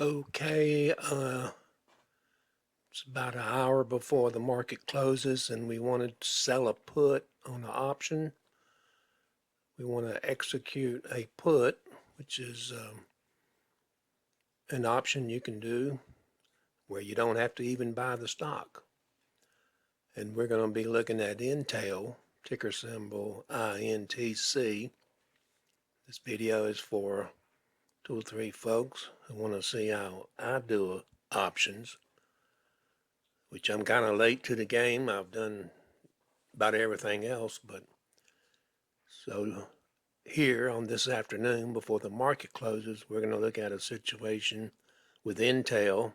Okay, it's about an hour before the market closes and we want to sell a put on an option. We want to execute a put, which is an option you can do where you don't have to even buy the stock. And we're going to be looking at Intel, ticker symbol INTC. This video is for 2 or 3 folks who want to see how I do options, which I'm kind of late to the game. I've done about everything else, but so here on this afternoon before the market closes, we're going to look at a situation with Intel,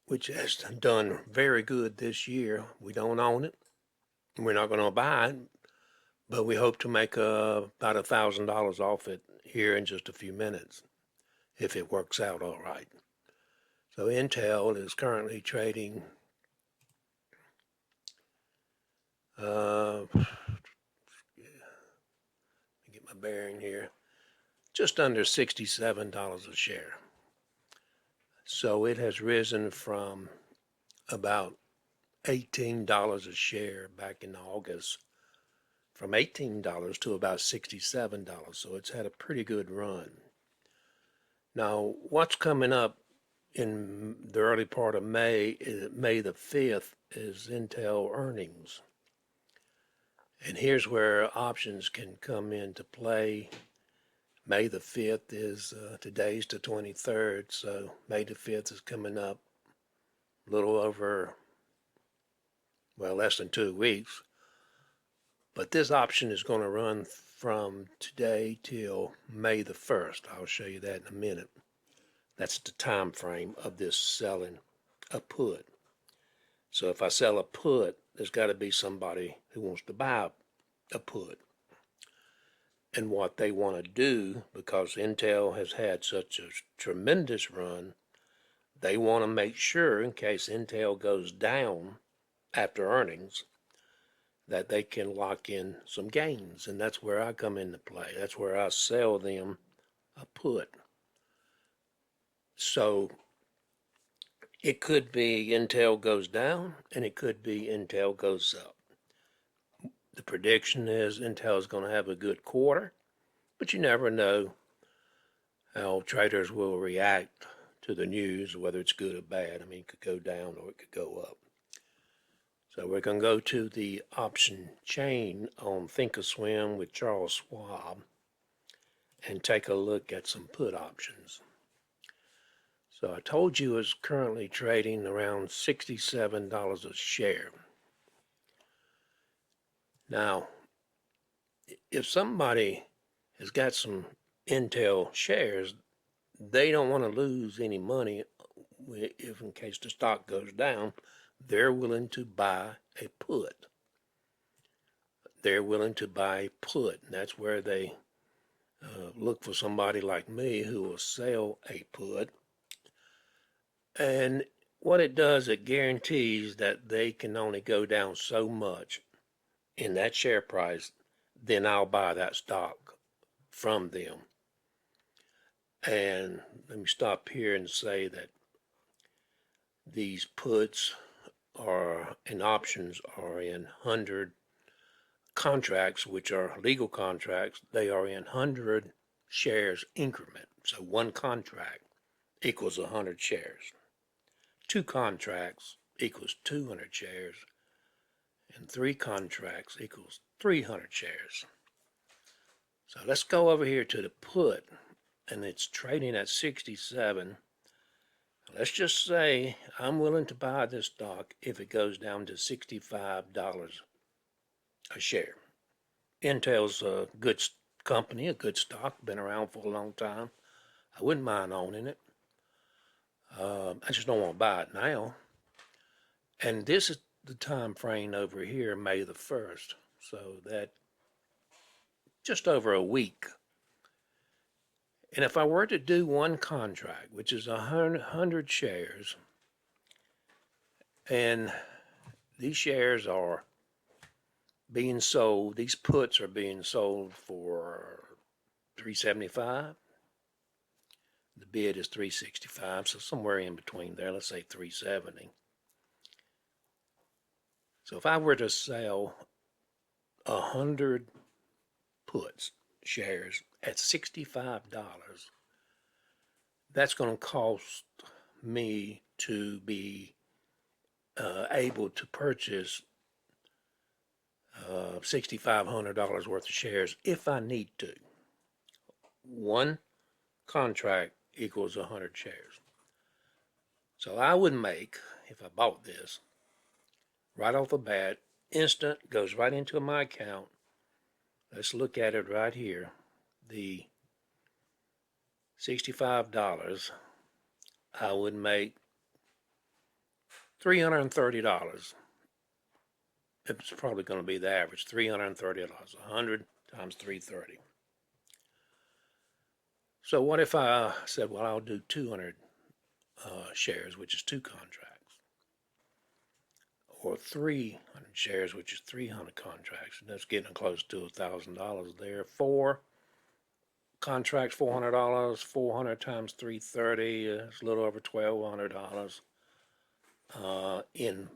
which has done very good this year. We don't own it. We're not going to buy it, but we hope to make about $1,000 off it here in just a few minutes if it works out all right. So Intel is currently trading get my bearing here, just under $67 a share. So it has risen from about $18 a share back in August, from $18 to about $67. So it's had a pretty good run. Now, what's coming up in the early part of May, May the 5th, is Intel earnings. And here's where options can come into play. May the 5th is, today's the 23rd, so May the 5th is coming up a little over, well, less than 2 weeks. But this option is going to run from today till May the 1st. I'll show you that in a minute. That's the time frame of this selling a put. So if I sell a put, there's got to be somebody who wants to buy a put. And what they want to do, because Intel has had such a tremendous run, they want to make sure, in case Intel goes down after earnings, that they can lock in some gains. And that's where I come into play. That's where I sell them a put. So it could be Intel goes down, and it could be Intel goes up. The prediction is Intel is going to have a good quarter, but you never know how traders will react to the news, whether it's good or bad. I mean, it could go down or it could go up. So we're going to go to the option chain on Thinkorswim with Charles Schwab and take a look at some put options. So I told you it's currently trading around $67 a share. Now, if somebody has got some Intel shares, they don't want to lose any money if in case the stock goes down. They're willing to buy a put. They're willing to buy a put, and that's where they look for somebody like me who will sell a put. And what it does, it guarantees that they can only go down so much in that share price, then I'll buy that stock from them. And let me stop here and say that these puts are and options are in 100 contracts, which are legal contracts. They are in 100 shares increment. So one contract equals 100 shares. 2 contracts equals 200 shares. And 3 contracts equals 300 shares. So let's go over here to the put, and it's trading at 67. Let's just say I'm willing to buy this stock if it goes down to $65 a share. Intel's a good company, a good stock, been around for a long time. I wouldn't mind owning it. I just don't want to buy it now. And this is the time frame over here, May the 1st. So that just over a week. And if I were to do one contract, which is 100 shares, and these shares are being sold, these puts are being sold for $375. The bid is 365, so somewhere in between there, let's say 370. So if I were to sell 100 puts, shares at $65, that's going to cost me to be able to purchase $6,500 worth of shares if I need to. One contract equals 100 shares. So I would make, if I bought this, right off the bat, instant, goes right into my account. Let's look at it right here. The $65, I would make $330. It's probably going to be the average, $330. 100 times 330. So what if I said, well, I'll do 200 shares, which is 2 contracts, or 300 shares, which is 300 contracts, and that's getting close to $1,000 there. 4 contracts, $400. 400 times 330 is a little over $1,200 in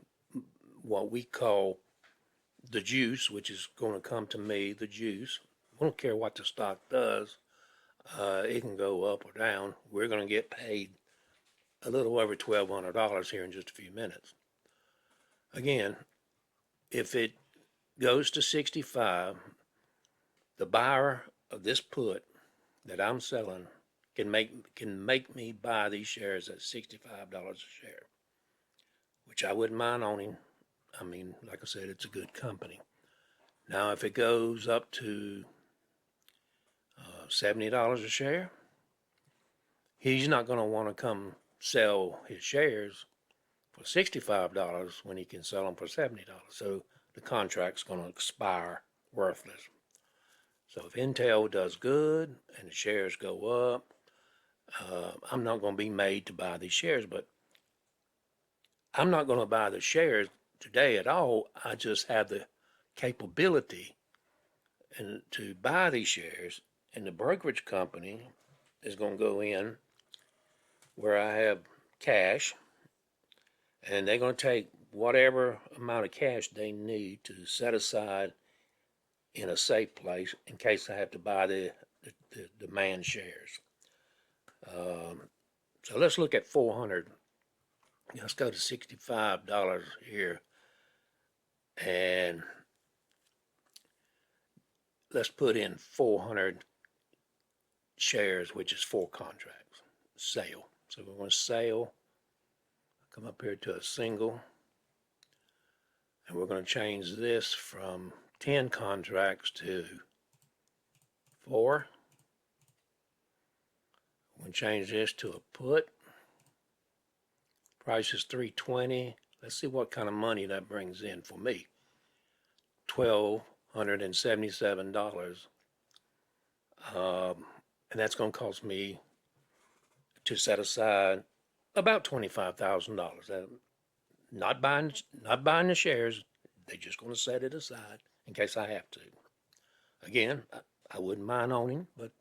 what we call the juice, which is going to come to me, the juice. I don't care what the stock does. It can go up or down. We're going to get paid a little over $1,200 here in just a few minutes. Again, if it goes to 65, the buyer of this put that I'm selling can make me buy these shares at $65 a share, which I wouldn't mind owning. I mean, like I said, it's a good company. Now, if it goes up to $70 a share, he's not going to want to come sell his shares for $65 when he can sell them for $70. So the contract's going to expire worthless. So if Intel does good and the shares go up, I'm not going to be made to buy these shares, but I'm not going to buy the shares today at all. I just have the capability and to buy these shares, and the brokerage company is going to go in where I have cash, and they're going to take whatever amount of cash they need to set aside in a safe place in case I have to buy the demand shares. So let's look at 400. Let's go to $65 here, and let's put in 400 shares, which is 4 contracts. Sale. So we're going to sell. Come up here to a single, and we're going to change this from 10 contracts to 4. We're going to change this to a put. Price is $320. Let's see what kind of money that brings in for me. $1,277. And that's going to cost me to set aside about $25,000. Not buying the shares. They're just going to set it aside in case I have to. Again, I wouldn't mind owning, but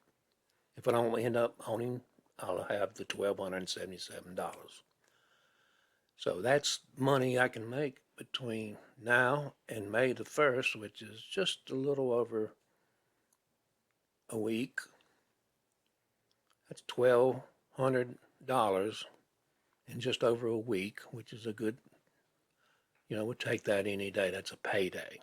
if I don't end up owning, I'll have the $1,277. So that's money I can make between now and May the 1st, which is just a little over a week. That's $1,200 in just over a week, which is a good, we'll take that any day. That's a payday.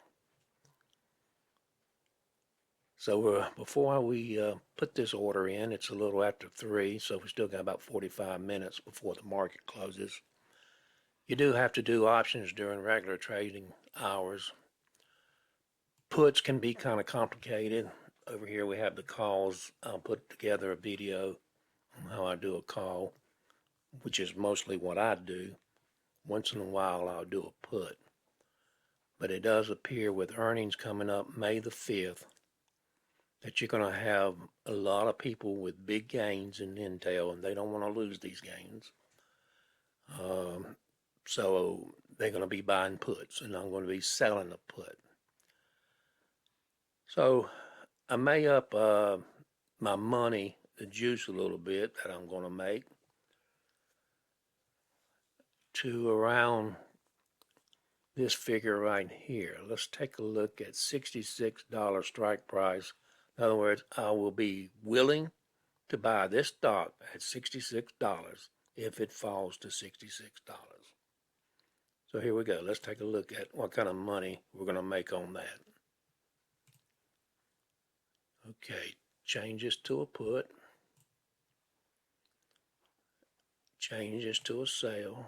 So before we put this order in, it's a little after 3, so we still got about 45 minutes before the market closes. You do have to do options during regular trading hours. Puts can be kind of complicated. Over here we have the calls. I'll put together a video on how I do a call, which is mostly what I do. Once in a while I'll do a put. But it does appear with earnings coming up May the 5th that you're going to have a lot of people with big gains in Intel, and they don't want to lose these gains. So they're going to be buying puts, and I'm going to be selling a put. So I may up my money the juice a little bit that I'm going to make to around this figure right here. Let's take a look at $66 strike price. In other words, I will be willing to buy this stock at $66 if it falls to $66. So here we go. Let's take a look at what kind of money we're going to make on that. Okay, change this to a put. Change this to a sale.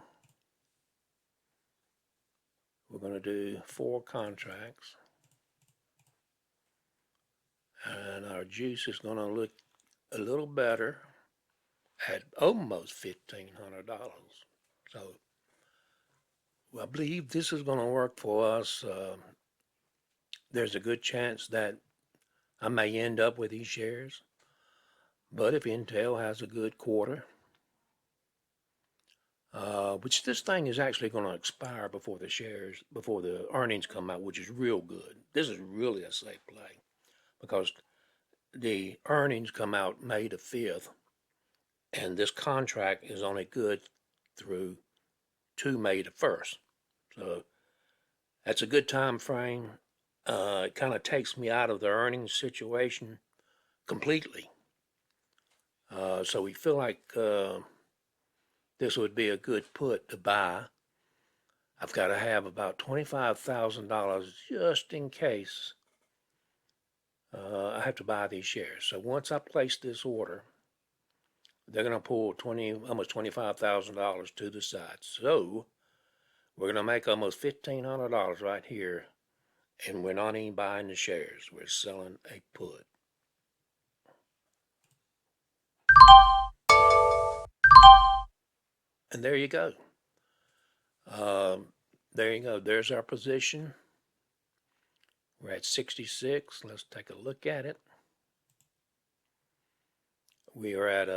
We're going to do 4 contracts. And our juice is going to look a little better at almost $1,500. So I believe this is going to work for us. There's a good chance that I may end up with these shares. But if Intel has a good quarter, which this thing is actually going to expire before the earnings come out, which is real good. This is really a safe play because the earnings come out May the 5th, and this contract is only good through to May the 1st. So that's a good time frame. It kind of takes me out of the earnings situation completely. So we feel like this would be a good put to buy. I've got to have about $25,000 just in case I have to buy these shares. So once I place this order, they're going to pull almost $25,000 to the side. So we're going to make almost $1,500 right here, and we're not even buying the shares. We're selling a put. And there you go. There you go. There's our position. We're at 66. Let's take a look at it. We are at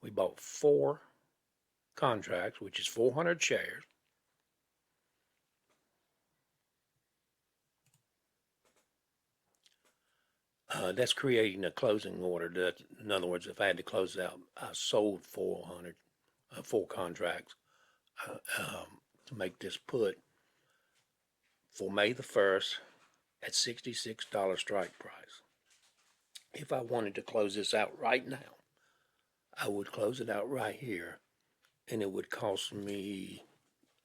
we bought 4 contracts, which is 400 shares. That's creating a closing order. In other words, if I had to close out, I sold 4 contracts to make this put for May the 1st at $66 strike price. If I wanted to close this out right now, I would close it out right here, and it would cost me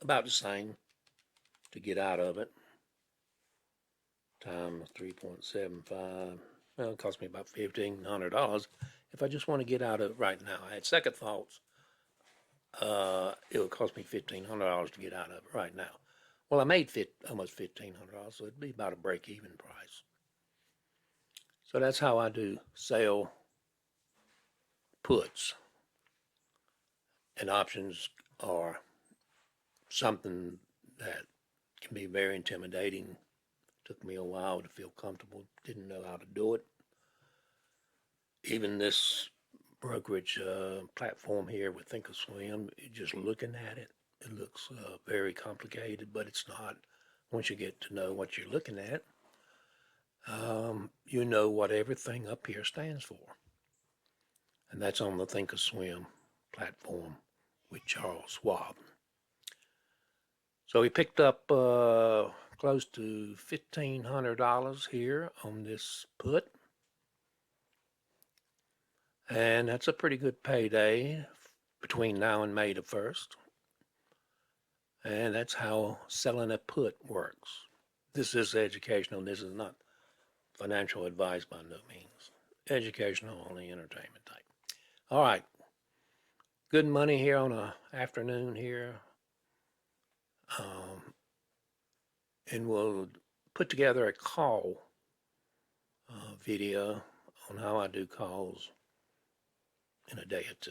about the same to get out of it, times 3.75. Well, it cost me about $1,500 if I just want to get out of it right now. I had second thoughts. It would cost me $1,500 to get out of it right now. Well, I made almost $1,500, so it'd be about a break-even price. So that's how I do sell puts. And options are something that can be very intimidating. Took me a while to feel comfortable. Didn't know how to do it. Even this brokerage platform here with Thinkorswim, just looking at it, it looks very complicated, but it's not. Once you get to know what you're looking at, you know what everything up here stands for. And that's on the Thinkorswim platform with Charles Schwab. So he picked up close to $1,500 here on this put. And that's a pretty good payday between now and May the 1st. And that's how selling a put works. This is educational. This is not financial advice by no means. Educational, only entertainment type. All right. Good money here on an afternoon here. And we'll put together a call video on how I do calls in a day or two.